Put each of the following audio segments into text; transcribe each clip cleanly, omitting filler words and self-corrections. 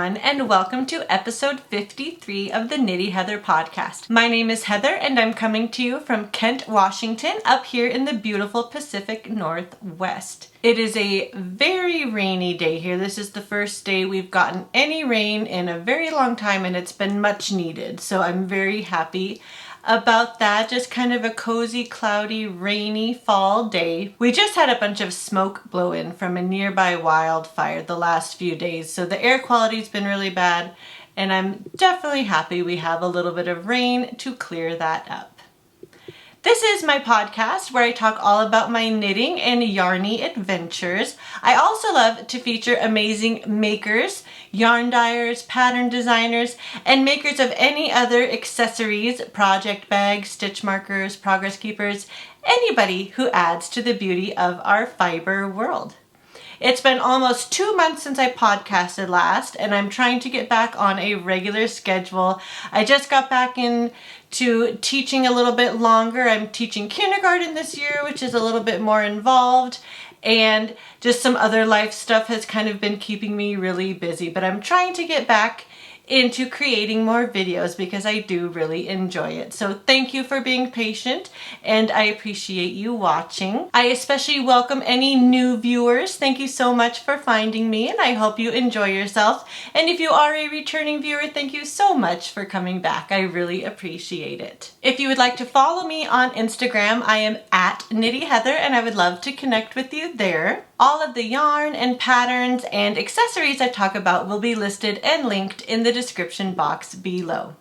everyone, and welcome to episode 53 of the Knitty Heather podcast. My name is Heather, and I'm coming to you from Kent, Washington, up here in the beautiful Pacific Northwest. It is a very rainy day here. This is the first day we've gotten any rain in a very long time, and it's been much needed, so I'm very happy about that. Just kind of a cozy, cloudy, rainy fall day. We just had a bunch of smoke blow in from a nearby wildfire the last few days, so the air quality's been really bad, and I'm definitely happy we have a little bit of rain to clear that up. This is my podcast where I talk all about my knitting and yarny adventures. I also love to feature amazing makers, yarn dyers, pattern designers, and makers of any other accessories, project bags, stitch markers, progress keepers, anybody who adds to the beauty of our fiber world. It's been almost 2 months since I podcasted last, and I'm trying to get back on a regular schedule. I just got back into teaching a little bit longer. I'm teaching kindergarten this year, which is a little bit more involved, and just some other life stuff has kind of been keeping me really busy. But I'm trying to get back into creating more videos because I do really enjoy it. So thank you for being patient, and I appreciate you watching. I especially welcome any new viewers. Thank you so much for finding me, and I hope you enjoy yourself. And if you are a returning viewer, thank you so much for coming back. I really appreciate it. If you would like to follow me on Instagram, I am at Knitty Heather, and I would love to connect with you there. All of the yarn and patterns and accessories I talk about will be listed and linked in the description box below.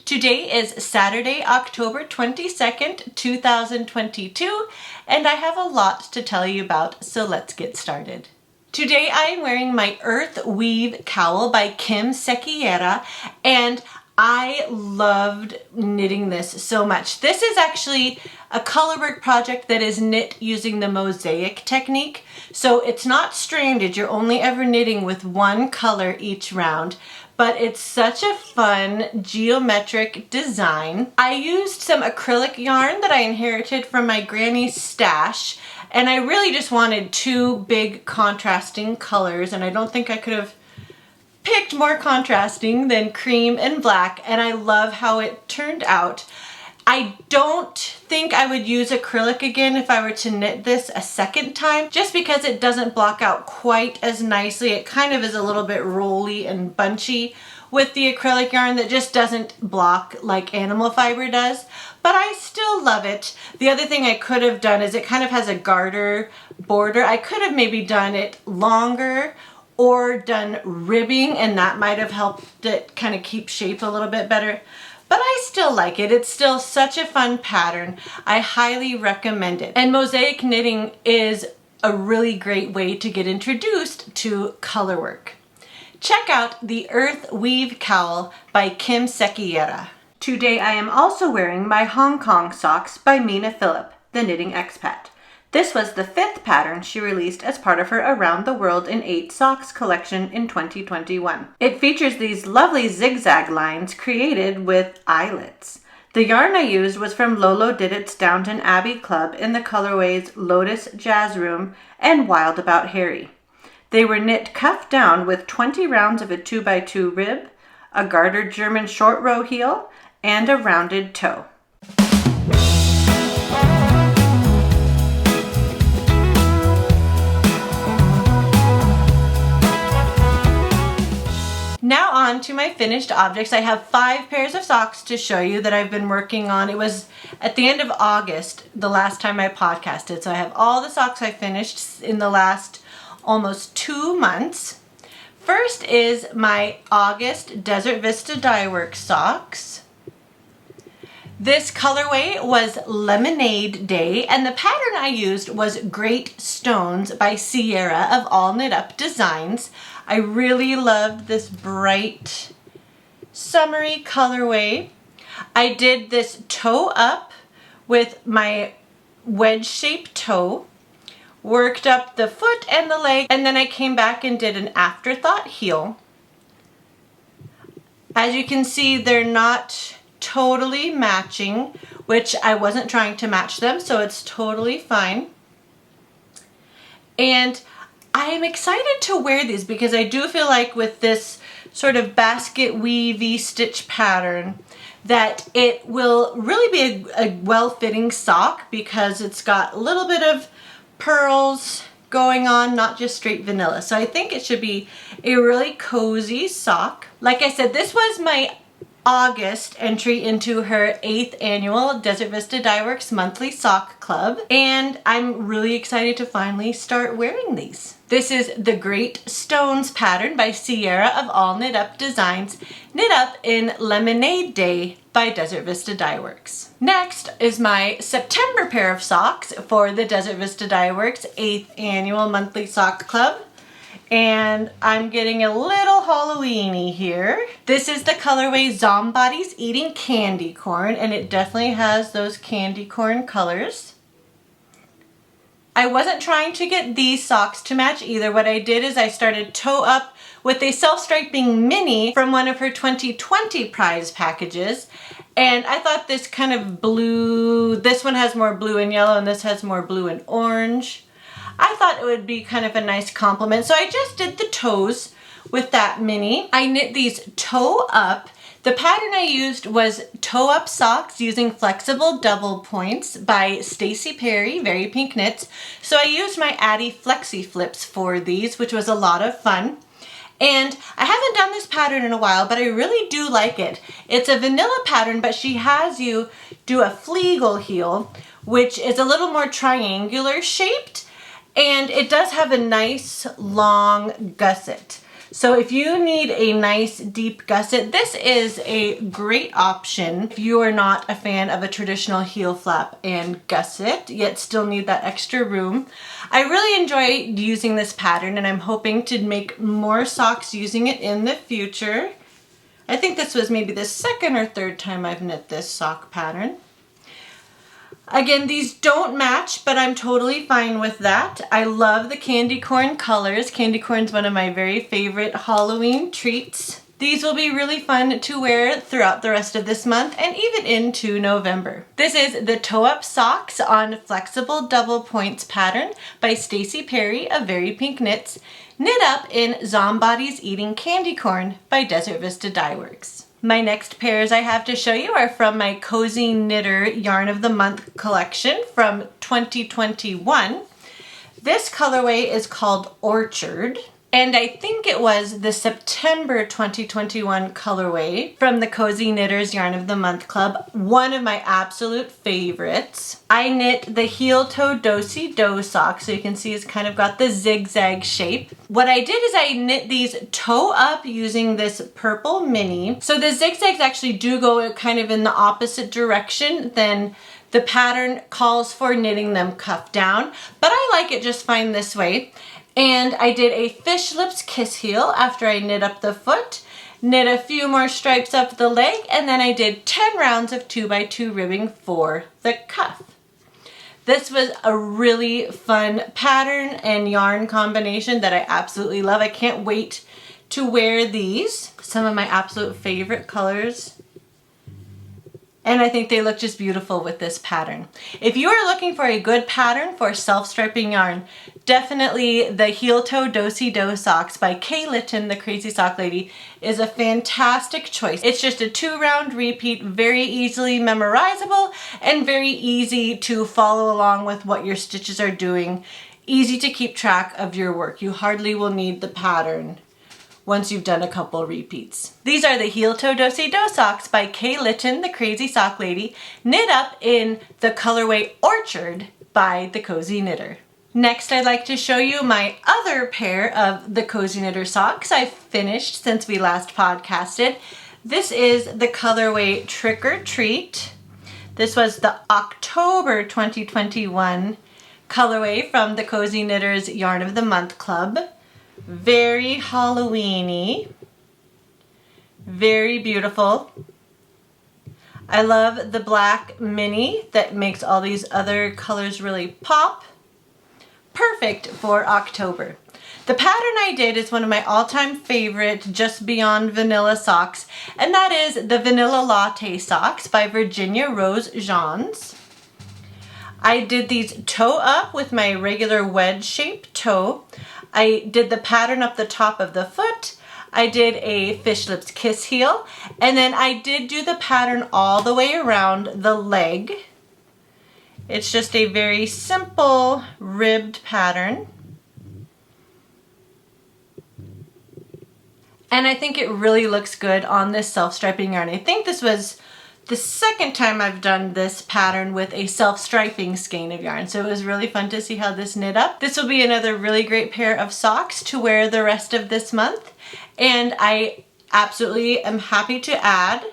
Today is Saturday, October 22nd, 2022, and I have a lot to tell you about, so let's get started. Today I am wearing my Earth Weave Cowl by Kim Sekiera, and I loved knitting this so much. This is actually a colorwork project that is knit using the mosaic technique. So it's not stranded, you're only ever knitting with one color each round, but it's such a fun geometric design. I used some acrylic yarn that I inherited from my granny's stash, and I really just wanted two big contrasting colors, and I don't think I could have picked more contrasting than cream and black, and I love how it turned out. I don't think I would use acrylic again if I were to knit this a second time, just because it doesn't block out quite as nicely. It kind of is a little bit rolly and bunchy with the acrylic yarn that just doesn't block like animal fiber does, but I still love it. The other thing I could have done is it kind of has a garter border. I could have maybe done it longer or done ribbing, and that might have helped it kind of keep shape a little bit better. But I still like it. It's still such a fun pattern. I highly recommend it. And mosaic knitting is a really great way to get introduced to color work. Check out the Earth Weave Cowl by Kim Sekiera. Today I am also wearing my Hong Kong socks by Mina Phillip, the knitting expat. This was the 5th pattern she released as part of her Around the World in 8 Socks collection in 2021. It features these lovely zigzag lines created with eyelets. The yarn I used was from Lolo Did It's Downton Abbey Club in the colorways Lotus Jazz Room and Wild About Harry. They were knit cuff down with 20 rounds of a 2x2 rib, a gartered German short row heel, and a rounded toe. Now on to my finished objects. I have 5 pairs of socks to show you that I've been working on. It was at the end of August the last time I podcasted, so I have all the socks I finished in the last almost 2 months. First is my August Desert Vista Dye Work socks. This colorway was Lemonade Day, and the pattern I used was Great Stones by Sierra of All Knit Up Designs. I really loved this bright, summery colorway. I did this toe up with my wedge-shaped toe, worked up the foot and the leg, and then I came back and did an afterthought heel. As you can see, they're not totally matching, which I wasn't trying to match them, so it's totally fine. And I am excited to wear these because I do feel like with this sort of basket weavy stitch pattern that it will really be a well-fitting sock because it's got a little bit of pearls going on, not just straight vanilla. So I think it should be a really cozy sock. Like I said, this was my August entry into her 8th annual Desert Vista Dye Works monthly sock club, and I'm really excited to finally start wearing these. This is the Great Stones pattern by Sierra of All Knit Up Designs, knit up in Lemonade Day by Desert Vista Dye Works. Next is my September pair of socks for the Desert Vista Dye Works 8th annual monthly sock club. And I'm getting a little Halloween-y here. This is the colorway Zombody's Eating Candy Corn, and it definitely has those candy corn colors. I wasn't trying to get these socks to match either. What I did is I started toe up with a self-striping mini from one of her 2020 prize packages. And I thought this kind of blue, this one has more blue and yellow and this has more blue and orange. I thought it would be kind of a nice compliment. So I just did the toes with that mini. I knit these toe up. The pattern I used was toe up socks using flexible double points by Stacy Perry, Very Pink Knits. So I used my Addi Flexi Flips for these, which was a lot of fun. And I haven't done this pattern in a while, but I really do like it. It's a vanilla pattern, but she has you do a fleagle heel, which is a little more triangular shaped. And it does have a nice long gusset. So if you need a nice deep gusset, this is a great option if you are not a fan of a traditional heel flap and gusset, yet still need that extra room. I really enjoy using this pattern and I'm hoping to make more socks using it in the future. I think this was maybe the second or third time I've knit this sock pattern. Again, these don't match, but I'm totally fine with that. I love the candy corn colors. Candy corn's one of my very favorite Halloween treats. These will be really fun to wear throughout the rest of this month and even into November. This is the Toe Up Socks on Flexible Double Points pattern by Stacy Perry of Very Pink Knits, knit up in Zombody's Eating Candy Corn by Desert Vista Dye Works. My next pairs I have to show you are from my Cozy Knitter Yarn of the Month collection from 2021. This colorway is called Orchard, and I think it was the September 2021 colorway from the Cozy Knitters Yarn of the Month Club, one of my absolute favorites. I knit the heel toe do-si-do sock, so you can see it's kind of got the zigzag shape. What I did is I knit these toe up using this purple mini. So the zigzags actually do go kind of in the opposite direction than the pattern calls for knitting them cuff down, but I like it just fine this way. And I did a fish lips kiss heel after I knit up the foot, knit a few more stripes up the leg, and then I did 10 rounds of 2x2 ribbing for the cuff. This was a really fun pattern and yarn combination that I absolutely love. I can't wait to wear these. Some of my absolute favorite colors. And I think they look just beautiful with this pattern. If you are looking for a good pattern for self-striping yarn, definitely the Heel Toe Do-Si-Do Socks by Kay Litton, the Crazy Sock Lady, is a fantastic choice. It's just a 2-round repeat, very easily memorizable, and very easy to follow along with what your stitches are doing. Easy to keep track of your work. You hardly will need the pattern once you've done a couple repeats. These are the Heel Toe Do-Si-Do Socks by Kay Litton, the Crazy Sock Lady, knit up in the colorway Orchard by the Cozy Knitter. Next, I'd like to show you my other pair of the Cozy Knitter socks I've finished since we last podcasted. This is the colorway Trick or Treat. This was the October 2021 colorway from the Cozy Knitters Yarn of the Month Club. Very Halloween-y, very beautiful. I love the black mini that makes all these other colors really pop. Perfect for October. The pattern I did is one of my all-time favorite Just Beyond Vanilla socks, and that is the Vanilla Latte Socks by Virginia Rose Johns. I did these toe up with my regular wedge shaped toe. I did the pattern up the top of the foot. I did a Fish Lips Kiss heel, and then I did do the pattern all the way around the leg. It's just a very simple ribbed pattern. And I think it really looks good on this self-striping yarn. I think this was the second time I've done this pattern with a self-striping skein of yarn. So it was really fun to see how this knit up. This will be another really great pair of socks to wear the rest of this month. And I absolutely am happy to add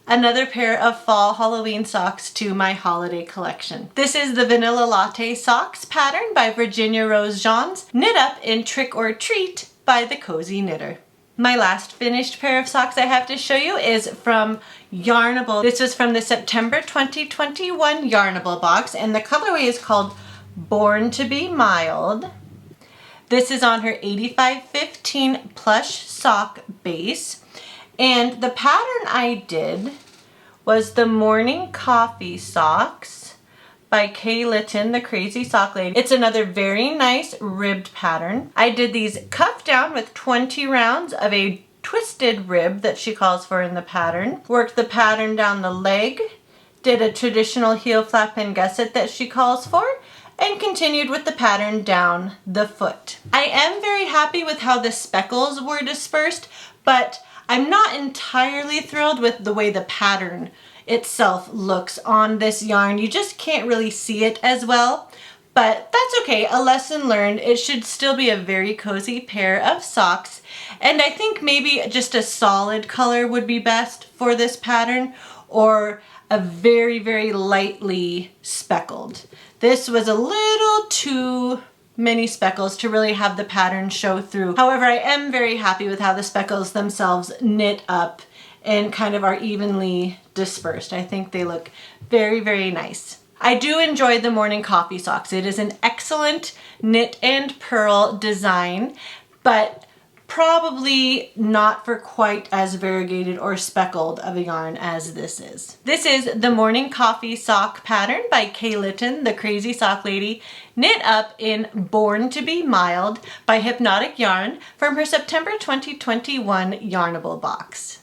another pair of fall Halloween socks to my holiday collection. This is the Vanilla Latte Socks pattern by Virginia Rose Johns, knit up in Trick or Treat by the Cozy Knitter. My last finished pair of socks I have to show you is from Yarnable. This was from the September 2021 Yarnable box, and the colorway is called Born to be Mild. This is on her 8515 plush sock base, and the pattern I did was the Morning Coffee Socks by Kay Litton, the Crazy Sock Lady. It's another very nice ribbed pattern. I did these cuff down with 20 rounds of a twisted rib that she calls for in the pattern. Worked the pattern down the leg, did a traditional heel flap and gusset that she calls for, and continued with the pattern down the foot. I am very happy with how the speckles were dispersed, but I'm not entirely thrilled with the way the pattern itself looks on this yarn. You just can't really see it as well, but that's okay. A lesson learned. It should still be a very cozy pair of socks, and I think maybe just a solid color would be best for this pattern, or a very, very lightly speckled. This was a little too many speckles to really have the pattern show through. However, I am very happy with how the speckles themselves knit up and kind of are evenly dispersed. I think they look very, very nice. I do enjoy the Morning Coffee Socks. It is an excellent knit and purl design, but probably not for quite as variegated or speckled of a yarn as this is. This is the Morning Coffee Sock pattern by Kay Litton, the Crazy Sock Lady, knit up in Born to be Mild by Hypnotic Yarn from her September 2021 Yarnable box.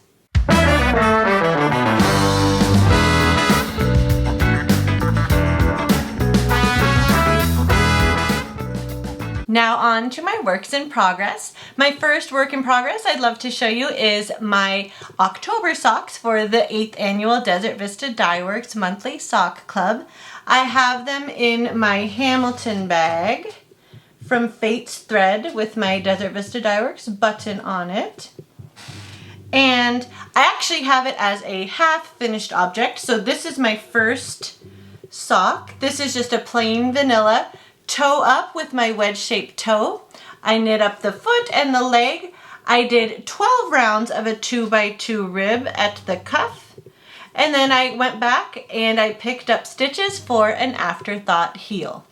Now on to my works in progress. My first work in progress I'd love to show you is my October socks for the 8th annual Desert Vista Dye Works monthly sock club. I have them in my Hamilton bag from Fate's Thread with my Desert Vista Dye Works button on it. And I actually have it as a half finished object. So this is my first sock. This is just a plain vanilla toe up with my wedge shaped toe. I knit up the foot and the leg. I did 12 rounds of a 2x2 rib at the cuff. And then I went back and I picked up stitches for an afterthought heel.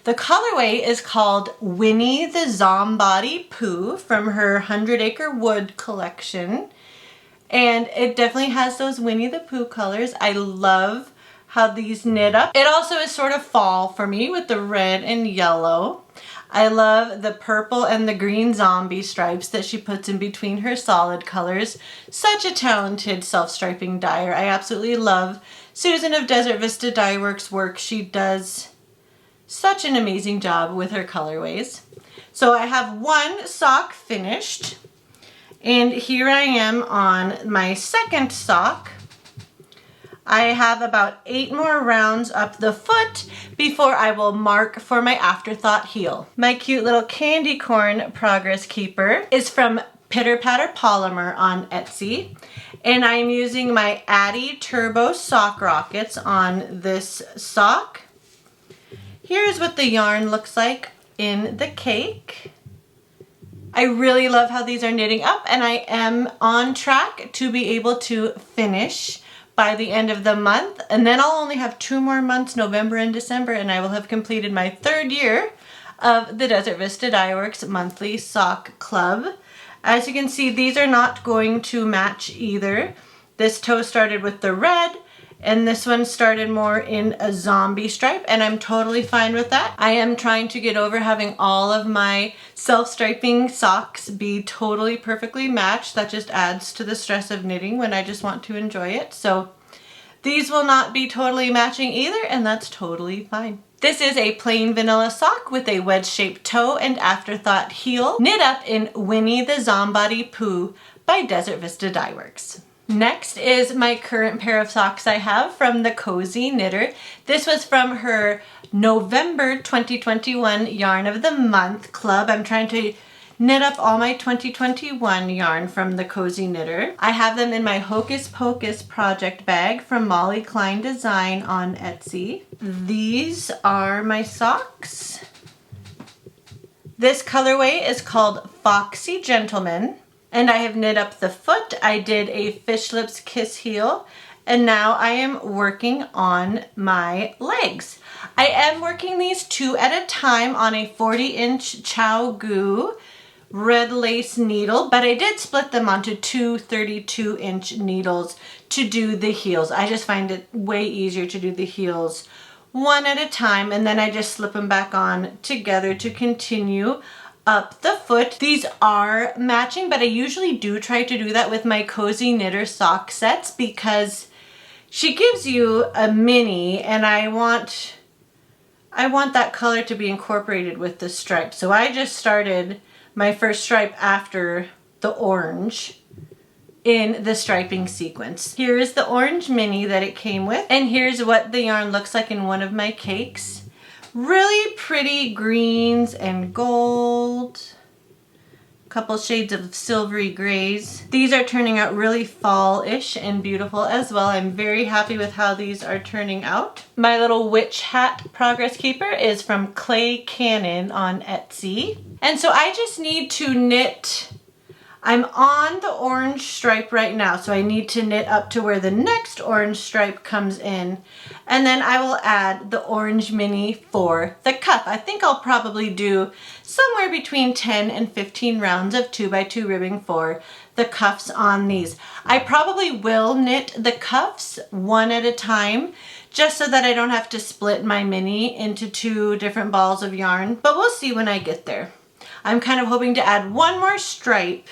The colorway is called Winnie the Zombody Pooh from her 100 Acre Wood collection. And it definitely has those Winnie the Pooh colors. I love how these knit up. It also is sort of fall for me with the red and yellow. I love the purple and the green zombie stripes that she puts in between her solid colors. Such a talented self-striping dyer. I absolutely love Susan of Desert Vista Dye Works work. She does such an amazing job with her colorways. So I have one sock finished, and here I am on my second sock. I have about 8 more rounds up the foot before I will mark for my afterthought heel. My cute little candy corn progress keeper is from Pitter Patter Polymer on Etsy, and I'm using my Addi Turbo Sock Rockets on this sock. Here's what the yarn looks like in the cake. I really love how these are knitting up, and I am on track to be able to finish by the end of the month, and then I'll only have 2 more months, November and December, and I will have completed my 3rd year of the Desert Vista Dye Works monthly sock club. As you can see, these are not going to match either. This toe started with the red, And this one started more in a zombie stripe, and I'm totally fine with that. I am trying to get over having all of my self-striping socks be totally perfectly matched. That just adds to the stress of knitting when I just want to enjoy it. So these will not be totally matching either, and that's totally fine. This is a plain vanilla sock with a wedge-shaped toe and afterthought heel, knit up in Winnie the Zombody Pooh by Desert Vista Dye Works. Next is my current pair of socks I have from the Cozy Knitter. This was from her November 2021 Yarn of the Month Club. I'm trying to knit up all my 2021 yarn from the Cozy Knitter. I have them in my Hocus Pocus project bag from Molly Klein Design on Etsy. These are my socks. This colorway is called Foxy Gentleman. And I have knit up the foot. I did a Fish Lips Kiss heel, and now I am working on my legs. I am working these 2 at a time on a 40-inch ChiaoGoo red lace needle, but I did split them onto 2 32-inch needles to do the heels. I just find it way easier to do the heels 1 at a time, and then I just slip them back on together to continue up the foot. These are matching, but I usually do try to do that with my Cozy Knitter sock sets because she gives you a mini, and I want that color to be incorporated with the stripe. So I just started my first stripe after the orange in the striping sequence. Here is the orange mini that it came with, and here's what the yarn looks like in one of my cakes. Really pretty greens and gold. A couple shades of silvery grays. These are turning out really fall-ish and beautiful as well. I'm very happy with how these are turning out. My little witch hat progress keeper is from Clay Cannon on Etsy. And so I just need to knit. I'm on the orange stripe right now, so I need to knit up to where the next orange stripe comes in, and then I will add the orange mini for the cuff. I think I'll probably do somewhere between 10 and 15 rounds of 2x2 ribbing for the cuffs on these. I probably will knit the cuffs 1 at a time, just so that I don't have to split my mini into 2 different balls of yarn, but we'll see when I get there. I'm kind of hoping to add 1 more stripe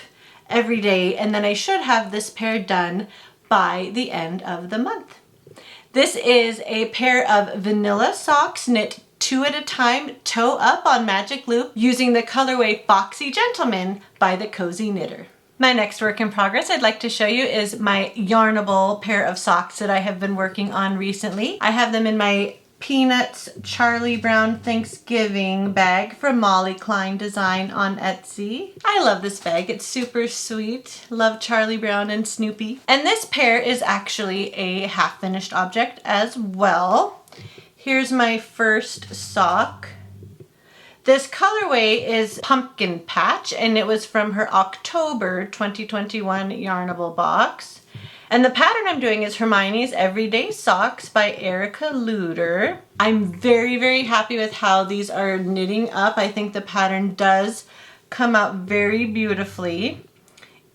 every day, and then I should have this pair done by the end of the month. This is a pair of vanilla socks knit 2 at a time, toe up on magic loop using the colorway Foxy Gentleman by the Cozy Knitter. My next work in progress I'd like to show you is my yarnable pair of socks that I have been working on recently. I have them in my Peanuts Charlie Brown Thanksgiving bag from Molly Klein Design on Etsy. I love this bag. It's super sweet. Love Charlie Brown and Snoopy. And this pair is actually a half finished object as well. Here's my first sock. This colorway is Pumpkin Patch, and it was from her October 2021 Yarnable box. And the pattern I'm doing is Hermione's Everyday Socks by Erica Luder. I'm very, very happy with how these are knitting up. I think the pattern does come out very beautifully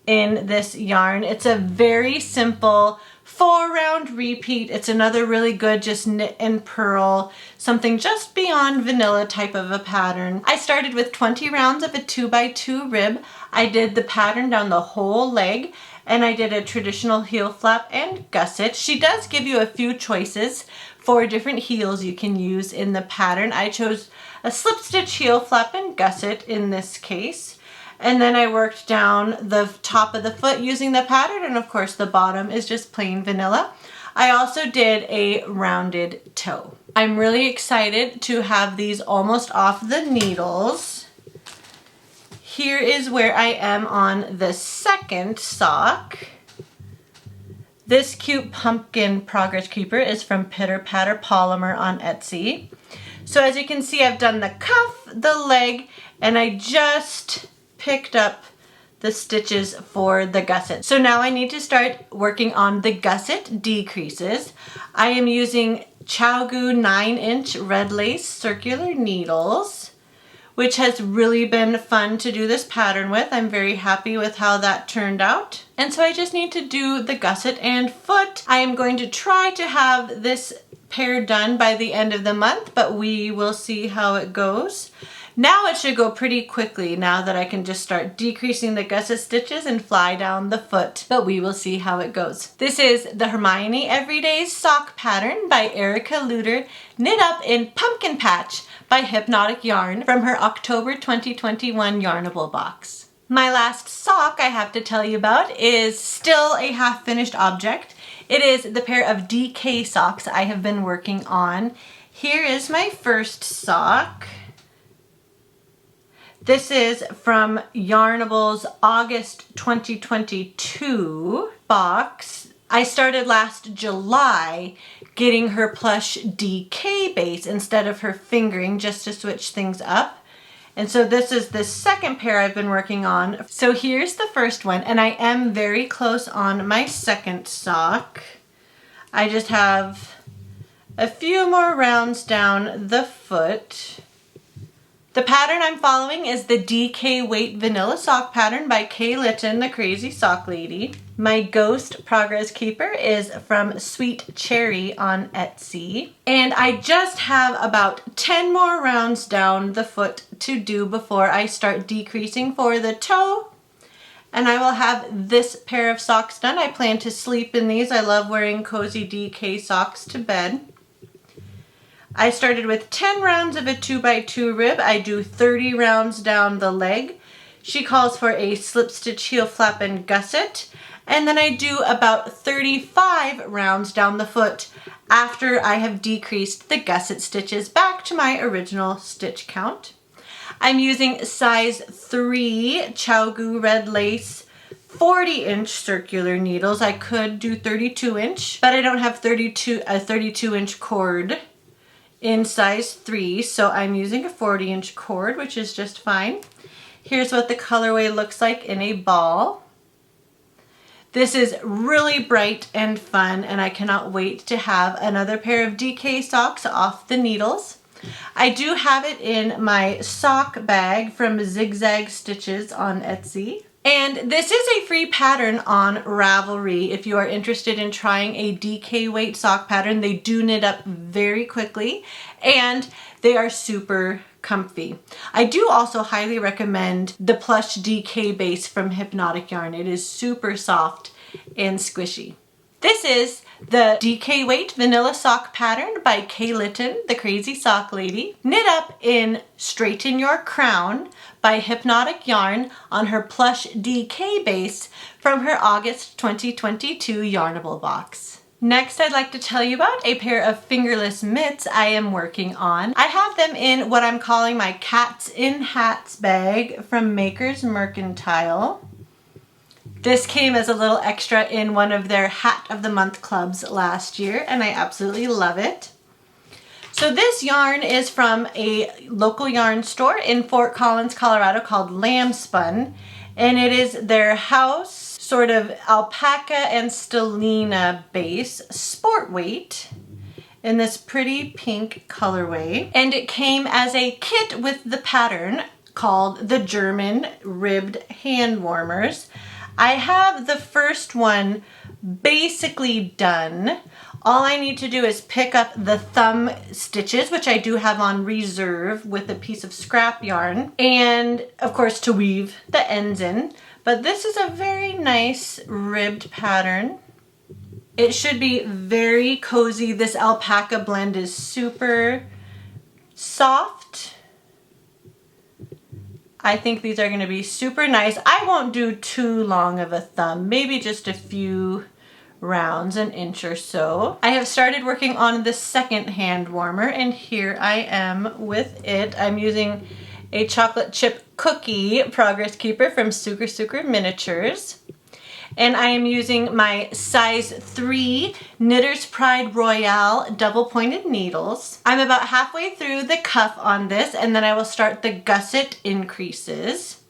in this yarn. It's a very simple 4-round repeat. It's another really good just knit and purl, something just beyond vanilla type of a pattern. I started with 20 rounds of a 2x2 rib. I did the pattern down the whole leg, and I did a traditional heel flap and gusset. She does give you a few choices for different heels you can use in the pattern. I chose a slip stitch heel flap and gusset in this case. And then I worked down the top of the foot using the pattern, and of course the bottom is just plain vanilla. I also did a rounded toe. I'm really excited to have these almost off the needles. Here is where I am on the second sock. This cute pumpkin progress keeper is from Pitter Patter Polymer on Etsy. So as you can see, I've done the cuff, the leg, and I just picked up the stitches for the gusset. So now I need to start working on the gusset decreases. I am using ChiaoGoo 9-inch red lace circular needles which has really been fun to do this pattern with. I'm very happy with how that turned out. And so I just need to do the gusset and foot. I am going to try to have this pair done by the end of the month, but we will see how it goes. Now it should go pretty quickly now that I can just start decreasing the gusset stitches and fly down the foot, but we will see how it goes. This is the Hermione Everyday Sock Pattern by Erica Luter, knit up in Pumpkin Patch by Hypnotic Yarn from her October 2021 Yarnable box. My last sock I have to tell you about is still a half-finished object. It is the pair of DK socks I have been working on. Here is my first sock. This is from Yarnable's August 2022 box. I started last July getting her plush DK base instead of her fingering just to switch things up. And so this is the second pair I've been working on. So here's the first one, and I am very close on my second sock. I just have a few more rounds down the foot. The pattern I'm following is the DK Weight Vanilla Sock Pattern by Kay Litton, the Crazy Sock Lady. My Ghost Progress Keeper is from Sweet Cherry on Etsy. And I just have about 10 more rounds down the foot to do before I start decreasing for the toe. And I will have this pair of socks done. I plan to sleep in these. I love wearing cozy DK socks to bed. I started with 10 rounds of a 2x2 rib. I do 30 rounds down the leg. She calls for a slip stitch, heel flap, and gusset. And then I do about 35 rounds down the foot after I have decreased the gusset stitches back to my original stitch count. I'm using size 3 ChiaoGoo red lace 40-inch circular needles. I could do 32-inch, but I don't have a 32-inch cord in size 3, so I'm using a 40-inch cord, which is just fine. Here's what the colorway looks like in a ball. This is really bright and fun, and I cannot wait to have another pair of DK socks off the needles. I do have it in my sock bag from Zigzag Stitches on Etsy. And this is a free pattern on Ravelry if you are interested in trying a DK weight sock pattern. They do knit up very quickly and they are super comfy. I do also highly recommend the plush DK base from Hypnotic Yarn. It is super soft and squishy. This is the DK Weight Vanilla Sock Pattern by Kay Litton, the Crazy Sock Lady, knit up in Straighten Your Crown by Hypnotic Yarn on her plush DK base from her August 2022 Yarnable box. Next, I'd like to tell you about a pair of fingerless mitts I am working on. I have them in what I'm calling my Cats in Hats bag from Maker's Mercantile. This came as a little extra in one of their Hat of the Month clubs last year, and I absolutely love it. So this yarn is from a local yarn store in Fort Collins, Colorado called Lamb Spun, and it is their house sort of alpaca and stellina base sport weight in this pretty pink colorway. And it came as a kit with the pattern called the German Ribbed Hand Warmers. I have the first one basically done. All I need to do is pick up the thumb stitches, which I do have on reserve with a piece of scrap yarn, and of course to weave the ends in. But this is a very nice ribbed pattern. It should be very cozy. This alpaca blend is super soft. I think these are going to be super nice. I won't do too long of a thumb, maybe just a few rounds, an inch or so. I have started working on the second hand warmer, and here I am with it. I'm using a chocolate chip cookie progress keeper from Suker Miniatures. And I am using my size 3 Knitter's Pride Royale double pointed needles. I'm about halfway through the cuff on this, and then I will start the gusset increases.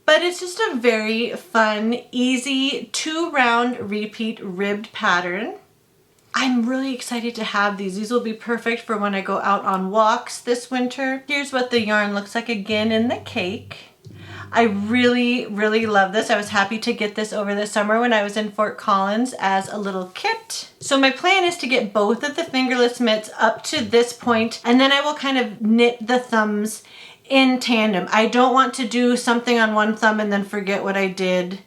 But it's just a very fun, easy 2-round repeat ribbed pattern. I'm really excited to have these. These will be perfect for when I go out on walks this winter. Here's what the yarn looks like again in the cake. I really, really love this. I was happy to get this over the summer when I was in Fort Collins as a little kit. So my plan is to get both of the fingerless mitts up to this point, and then I will kind of knit the thumbs in tandem. I don't want to do something on one thumb and then forget what I did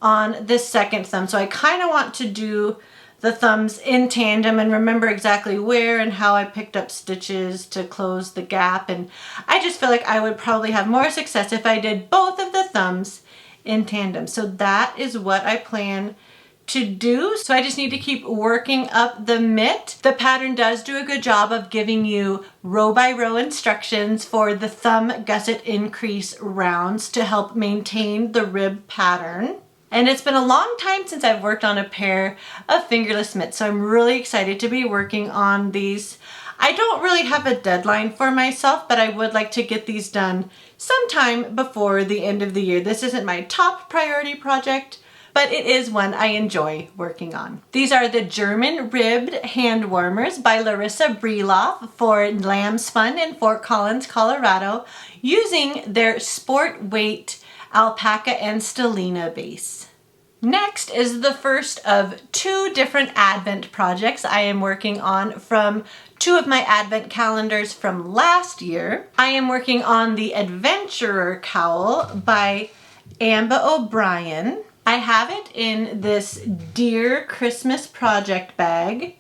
on this second thumb. So I kind of want to do the thumbs in tandem and remember exactly where and how I picked up stitches to close the gap. And I just feel like I would probably have more success if I did both of the thumbs in tandem. So that is what I plan to do. So I just need to keep working up the mitt. The pattern does do a good job of giving you row by row instructions for the thumb gusset increase rounds to help maintain the rib pattern. And it's been a long time since I've worked on a pair of fingerless mitts, so I'm really excited to be working on these. I don't really have a deadline for myself, but I would like to get these done sometime before the end of the year. This isn't my top priority project, but it is one I enjoy working on. These are the German Ribbed Hand Warmers by Larissa Breloff for Lamb's Fun in Fort Collins, Colorado, using their sport weight alpaca and stellina base. Next is the first of two different Advent projects I am working on from two of my Advent calendars from last year. I am working on the Adventurer Cowl by Amba O'Brien. I have it in this Dear Christmas project bag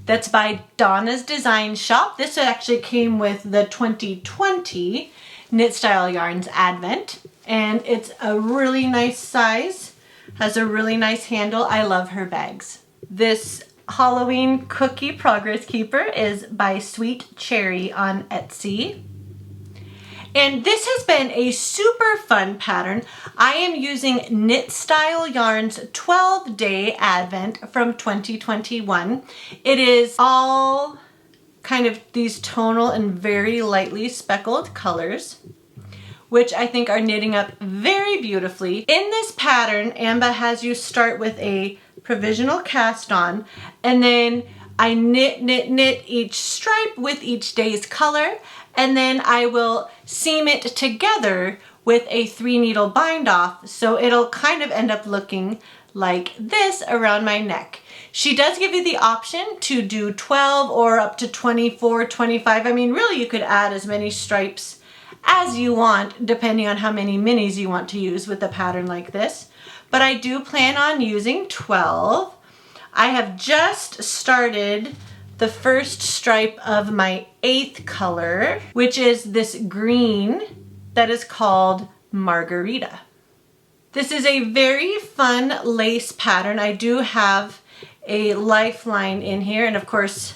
that's by Donna's Design Shop. This actually came with the 2020 Knit Style Yarns Advent. And it's a really nice size, has a really nice handle. I love her bags. This Halloween cookie progress keeper is by Sweet Cherry on Etsy. And this has been a super fun pattern. I am using Knit Style Yarns 12-Day Advent from 2021. It is all kind of these tonal and very lightly speckled colors, which I think are knitting up very beautifully. In this pattern, Amba has you start with a provisional cast on, and then I knit each stripe with each day's color, and then I will seam it together with a 3-needle bind off, so it'll kind of end up looking like this around my neck. She does give you the option to do 12 or up to 24, 25. I mean, really you could add as many stripes as you want, depending on how many minis you want to use with a pattern like this. But I do plan on using 12. I have just started the first stripe of my 8th color, which is this green that is called Margarita. This is a very fun lace pattern. I do have a lifeline in here, and of course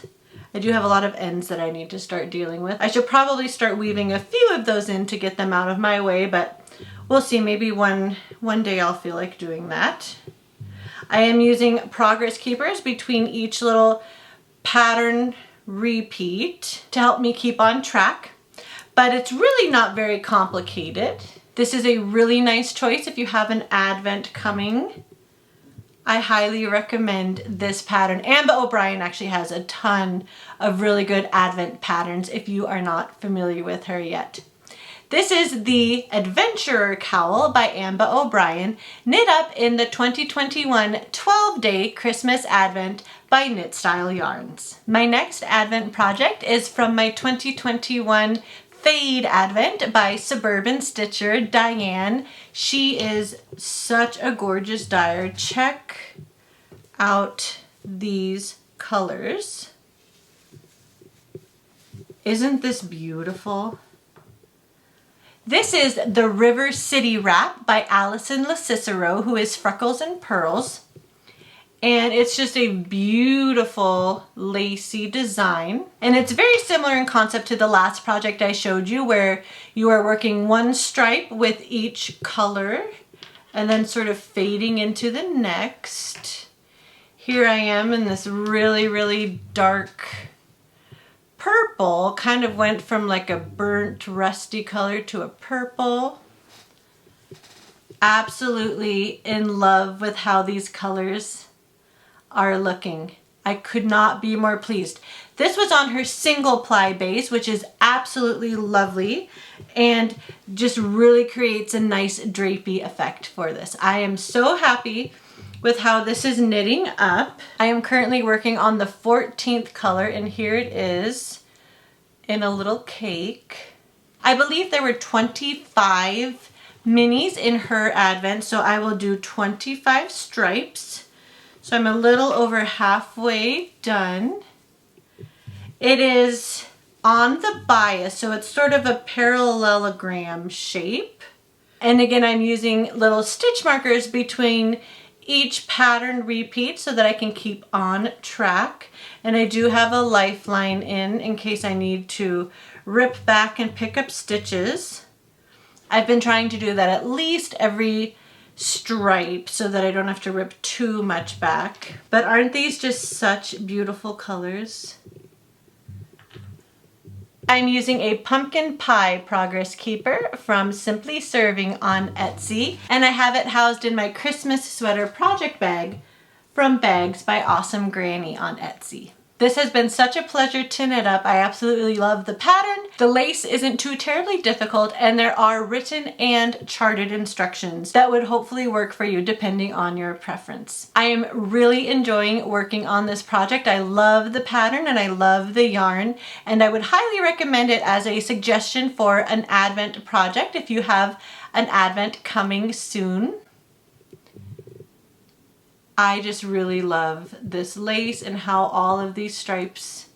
I do have a lot of ends that I need to start dealing with. I should probably start weaving a few of those in to get them out of my way, but we'll see. Maybe one day I'll feel like doing that. I am using progress keepers between each little pattern repeat to help me keep on track, but it's really not very complicated. This is a really nice choice if you have an Advent coming. I highly recommend this pattern. Amba O'Brien actually has a ton of really good Advent patterns if you are not familiar with her yet. This is the Adventurer Cowl by Amba O'Brien, knit up in the 2021 12-Day Christmas Advent by Knit Style Yarns. My next Advent project is from my 2021 Fade Advent by Suburban Stitcher Diane. She is such a gorgeous dyer. Check out these colors. Isn't this beautiful? This is the River City Wrap by Allison LaCicero, who is Freckles and Pearls. And it's just a beautiful lacy design. And it's very similar in concept to the last project I showed you, where you are working one stripe with each color and then sort of fading into the next. Here I am in this really, really dark purple. Kind of went from like a burnt rusty color to a purple. Absolutely in love with how these colors are looking. I could not be more pleased. This was on her single ply base, which is absolutely lovely and just really creates a nice drapey effect for this. I am so happy with how this is knitting up. I am currently working on the 14th color, and here it is in a little cake. I believe there were 25 minis in her advent, so I will do 25 stripes. So I'm a little over halfway done. It is on the bias, so it's sort of a parallelogram shape. And again, I'm using little stitch markers between each pattern repeat so that I can keep on track. And I do have a lifeline in case I need to rip back and pick up stitches. I've been trying to do that at least every stripe so that I don't have to rip too much back. But aren't these just such beautiful colors? I'm using a pumpkin pie progress keeper from Simply Serving on Etsy, and I have it housed in my Christmas sweater project bag from Bags by Awesome Granny on Etsy. This has been such a pleasure to knit up. I absolutely love the pattern. The lace isn't too terribly difficult, and there are written and charted instructions that would hopefully work for you depending on your preference. I am really enjoying working on this project. I love the pattern and I love the yarn, and I would highly recommend it as a suggestion for an Advent project if you have an Advent coming soon. I just really love this lace and how all of these stripes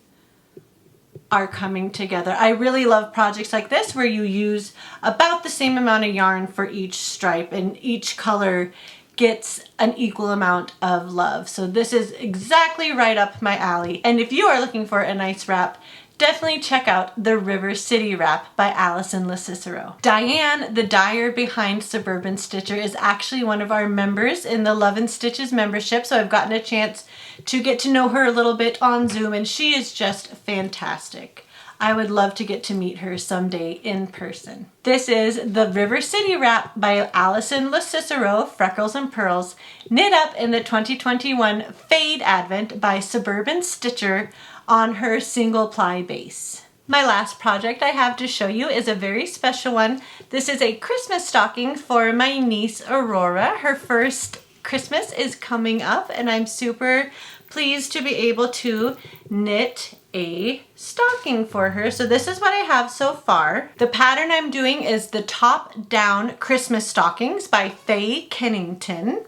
are coming together. I really love projects like this where you use about the same amount of yarn for each stripe and each color gets an equal amount of love. So this is exactly right up my alley. And if you are looking for a nice wrap, definitely check out the River City Wrap by Allison LaCicero. Diane, the dyer behind Suburban Stitcher, is actually one of our members in the Love and Stitches membership, so I've gotten a chance to get to know her a little bit on Zoom, and she is just fantastic. I would love to get to meet her someday in person. This is the River City Wrap by Allison LaCicero, Freckles and Pearls, knit up in the 2021 Fade Advent by Suburban Stitcher on her single ply base. My last project I have to show you is a very special one. This is a Christmas stocking for my niece Aurora. Her first Christmas is coming up, and I'm super pleased to be able to knit a stocking for her. So this is what I have so far. The pattern I'm doing is the Top Down Christmas Stockings by Faye Kennington.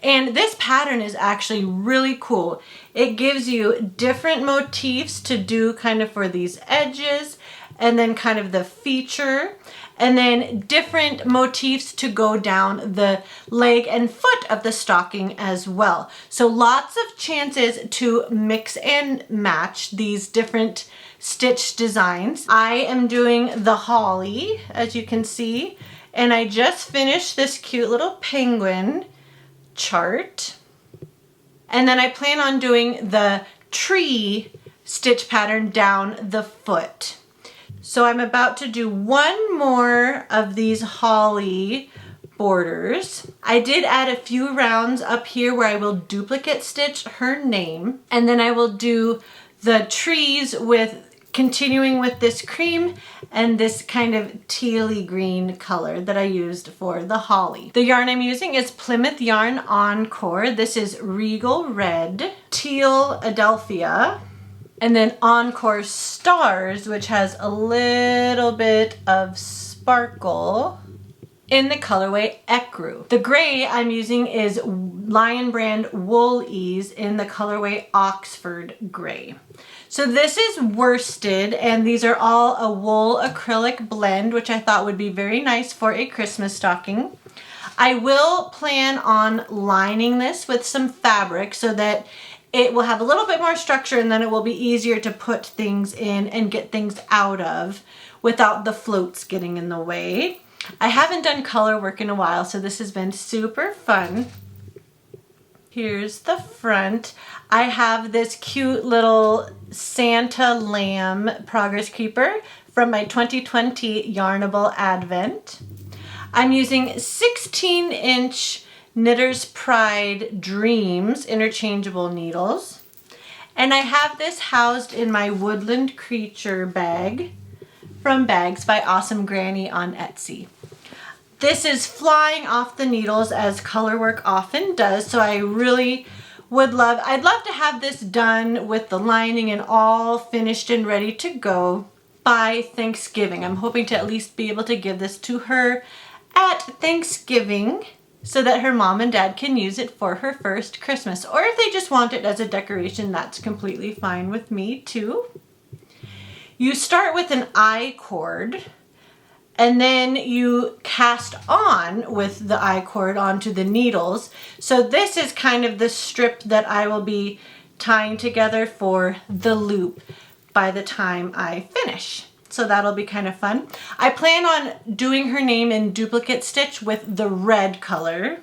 And this pattern is actually really cool. It gives you different motifs to do kind of for these edges, and then kind of the feature, and then different motifs to go down the leg and foot of the stocking as well. So lots of chances to mix and match these different stitch designs. I am doing the holly, as you can see, and I just finished this cute little penguin chart. And then I plan on doing the tree stitch pattern down the foot. So I'm about to do one more of these holly borders. I did add a few rounds up here where I will duplicate stitch her name, and then I will do the trees with continuing with this cream and this kind of tealy green color that I used for the holly. The yarn I'm using is Plymouth Yarn Encore. This is Regal Red, Teal Adelphia, and then Encore Stars, which has a little bit of sparkle in the colorway Ecru. The gray I'm using is Lion Brand Wool Ease in the colorway Oxford Gray. So this is worsted, and these are all a wool acrylic blend, which I thought would be very nice for a Christmas stocking. I will plan on lining this with some fabric so that it will have a little bit more structure, and then it will be easier to put things in and get things out of without the floats getting in the way. I haven't done color work in a while, so this has been super fun. Here's the front. I have this cute little Santa lamb progress keeper from my 2020 Yarnable Advent. I'm using 16-inch Knitter's Pride Dreams interchangeable needles. And I have this housed in my Woodland Creature bag from Bags by Awesome Granny on Etsy. This is flying off the needles as color work often does, so I really I'd love to have this done with the lining and all finished and ready to go by Thanksgiving. I'm hoping to at least be able to give this to her at Thanksgiving so that her mom and dad can use it for her first Christmas. Or if they just want it as a decoration, that's completely fine with me too. You start with an I cord, and then you cast on with the I cord onto the needles. So this is kind of the strip that I will be tying together for the loop by the time I finish. So that'll be kind of fun. I plan on doing her name in duplicate stitch with the red color.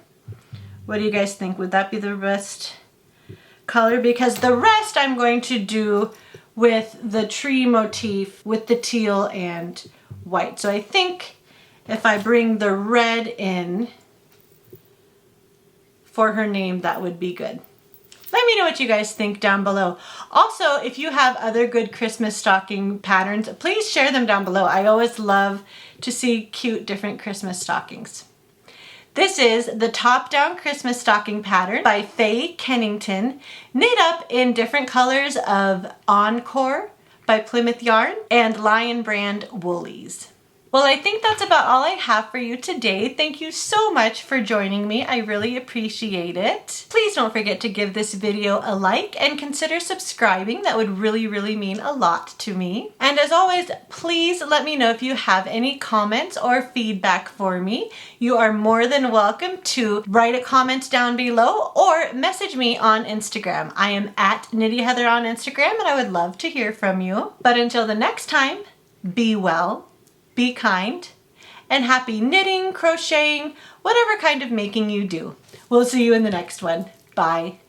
What do you guys think? Would that be the best color? Because the rest I'm going to do with the tree motif with the teal and white. So I think if I bring the red in for her name, that would be good. Let me know what you guys think down below. Also, if you have other good Christmas stocking patterns, please share them down below. I always love to see cute different Christmas stockings. This is the top-down Christmas stocking pattern by Faye Kennington, knit up in different colors of Encore by Plymouth Yarn and Lion Brand Woolies. Well, I think that's about all I have for you today. Thank you so much for joining me. I really appreciate it. Please don't forget to give this video a like and consider subscribing. That would really, really mean a lot to me. And as always, please let me know if you have any comments or feedback for me. You are more than welcome to write a comment down below or message me on Instagram. I am at Knitty Heather on Instagram, and I would love to hear from you. But until the next time, be well, be kind, and happy knitting, crocheting, whatever kind of making you do. We'll see you in the next one. Bye.